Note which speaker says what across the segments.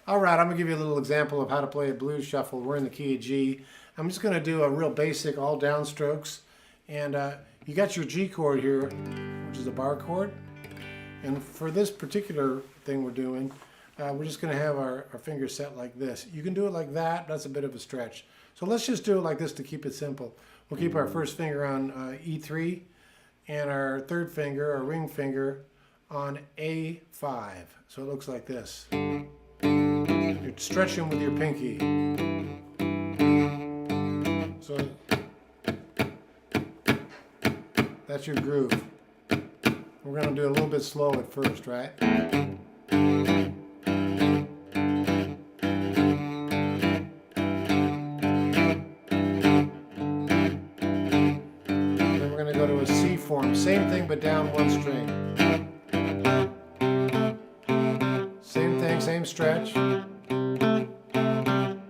Speaker 1: All right, I'm going to give you a little example of how to play a blues shuffle. We're in the key of G. I'm just going to do a real basic all downstrokes. And you got your G chord here, which is a bar chord. And for this particular thing we're doing, we're just going to have our fingers set like this. You can do it like that. That's a bit of a stretch. So let's just do it like this to keep it simple. We'll keep our first finger on E3 and our third finger, our ring finger, on A5. So it looks like this. You're stretching with your pinky. So that's your groove. We're going to do a little bit slow at first, right? Then we're going to go to a C form. Same thing, but down one string. Same thing, same stretch.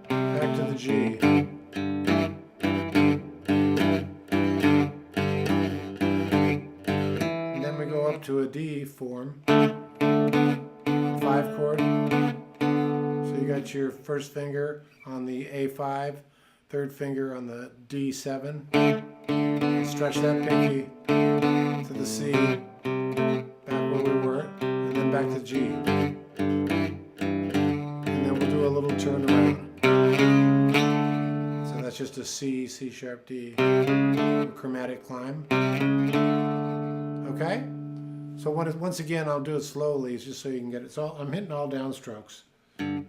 Speaker 1: Back to the G. And then we go up to a D form. 5 chord. So you got your first finger on the A5, third finger on the D7. Stretch that pinky to the C, back where we were, and then back to G. A little turnaround. So that's just a C, C sharp D, a chromatic climb. Okay? So once again, I'll do it slowly just so you can get it. So I'm hitting all downstrokes. Then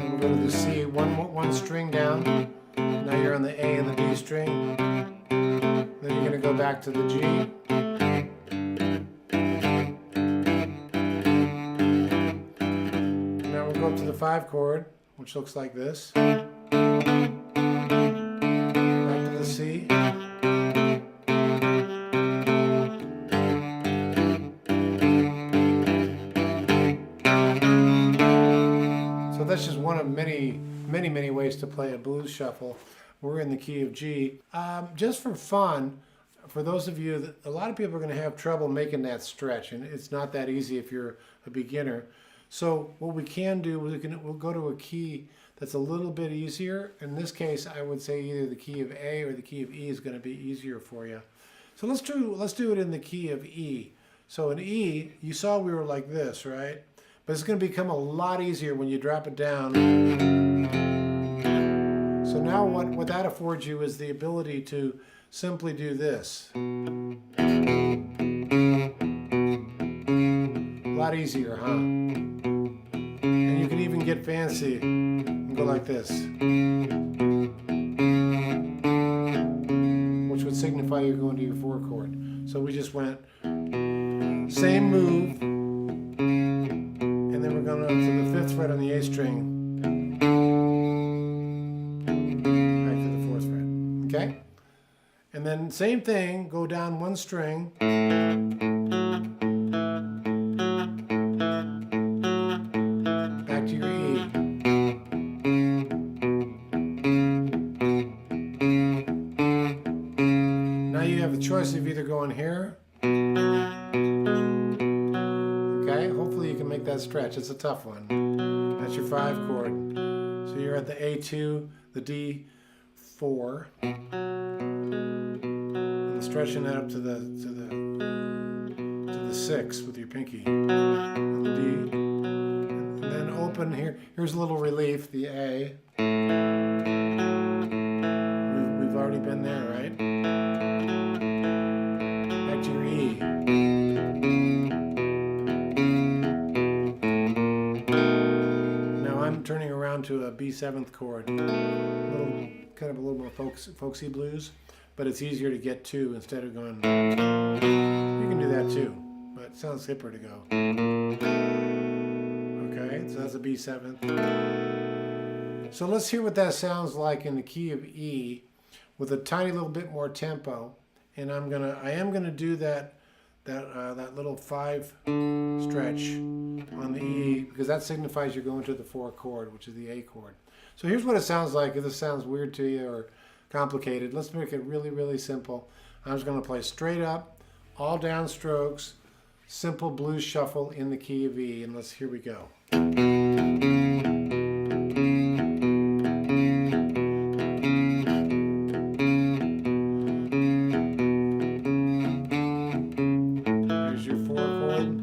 Speaker 1: we'll go to the C, one string down. Now you're on the A and the D string. Then you're going to go back to the G. Now we'll go up to the 5 chord, which looks like this. Back to the C. So that's just one of many ways to play a blues shuffle. We're in the key of G. Just for fun, for those of you that a lot of people are going to have trouble making that stretch, and it's not that easy if you're a beginner. So what we can do, we'll go to a key that's a little bit easier. In this case, I would say either the key of A or the key of E is going to be easier for you. So let's do it in the key of E. So in E, you saw we were like this, right? But it's going to become a lot easier when you drop it down. So now what that affords you is the ability to simply do this. A lot easier, huh? And you can even get fancy and go like this, which would signify you're going to your 4 chord. So we just went same move, and then we're going up to the 5th fret on the A string. Okay? And then same thing, go down one string. Back to your E. Now you have the choice of either going here. Okay? Hopefully you can make that stretch. It's a tough one. That's your 5 chord. So you're at the A2, the D4. Stretching that up to the 6 with your pinky, and the D, and then open here. Here's a little relief, the A. We've already been there, right? Back to your E. Now I'm turning around to a B7th chord, kind of a little more folksy blues. But it's easier to get to instead of going. You can do that too, but it sounds hipper to go. Okay, so that's a B7. So let's hear what that sounds like in the key of E with a tiny little bit more tempo. And I am gonna do that little 5 stretch on the E because that signifies you're going to the 4 chord, which is the A chord. So here's what it sounds like. If this sounds weird to you or complicated, let's make it really, really simple. I'm just going to play straight up, all downstrokes, simple blues shuffle in the key of E, and here we go. Here's your 4 chord.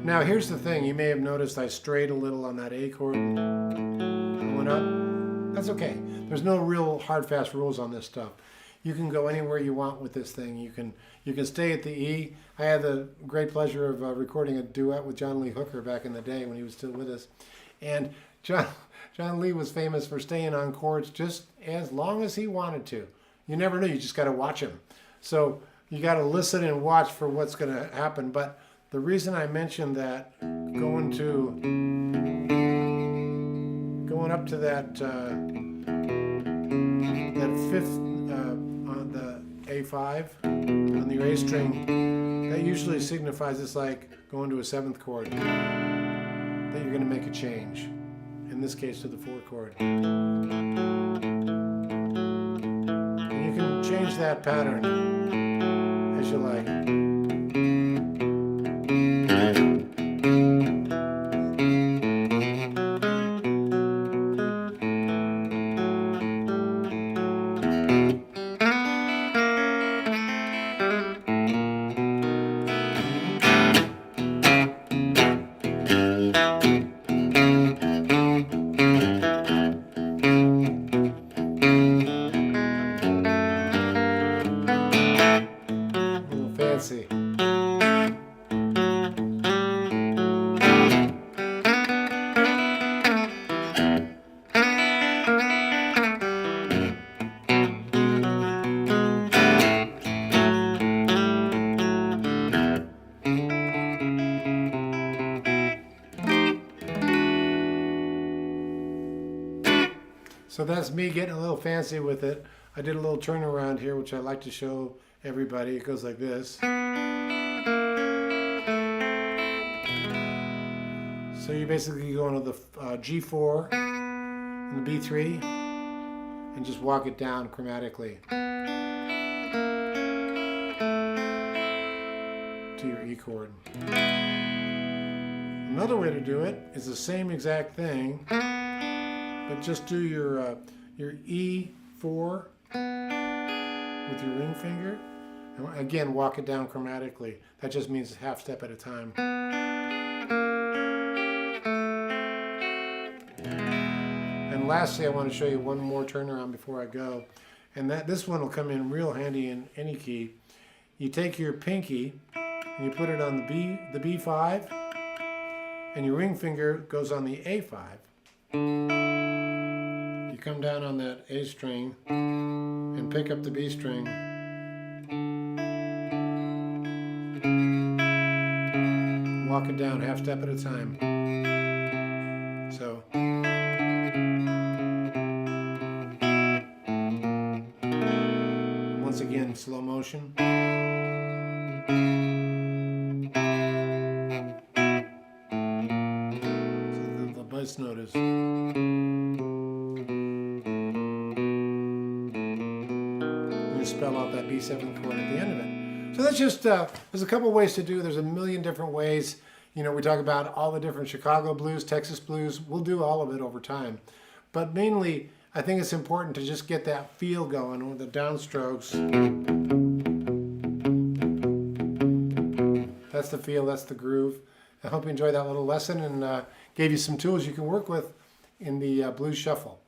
Speaker 1: Now here's the thing, you may have noticed I strayed a little on that A chord, going up. That's okay. There's no real hard fast rules on this stuff. You can go anywhere you want with this thing. You can stay at the E. I had the great pleasure of recording a duet with John Lee Hooker back in the day when he was still with us. And John Lee was famous for staying on chords just as long as he wanted to. You never know, you just got to watch him. So you got to listen and watch for what's going to happen. But the reason I mentioned that, going up to that fifth on the A5 on the A string, that usually signifies it's like going to a 7th chord, that you're going to make a change. In this case, to the 4 chord. And you can change that pattern as you like. Fancy. So that's me getting a little fancy with it. I did a little turnaround here, which I like to show everybody. It goes like this. So you basically go into the G4 and the B3 and just walk it down chromatically to your E chord. Another way to do it is the same exact thing, but just do your E4 with your ring finger. And again, walk it down chromatically. That just means half step at a time. And lastly, I want to show you one more turnaround before I go. And this one will come in real handy in any key. You take your pinky and you put it on the B5, and your ring finger goes on the A5. You come down on that A string and pick up the B string. Walk it down half step at a time. So. Once again, slow motion. So the bass note is. You spell out that B7 chord at the end of it. So that's just, there's a couple ways to do it. There's a million different ways. You know, we talk about all the different Chicago blues, Texas blues. We'll do all of it over time. But mainly, I think it's important to just get that feel going with the downstrokes. That's the feel, that's the groove. I hope you enjoyed that little lesson and gave you some tools you can work with in the blues shuffle.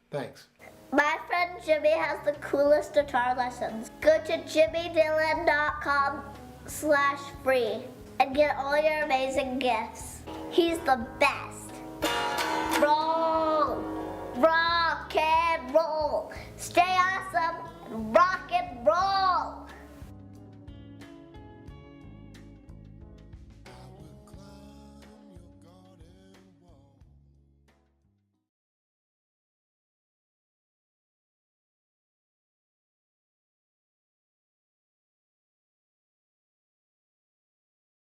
Speaker 1: Thanks.
Speaker 2: My friend Jimmy has the coolest guitar lessons. Go to jimmydillon.com/free and get all your amazing gifts. He's the best. Roll! Rock and roll! Stay awesome and rock and roll!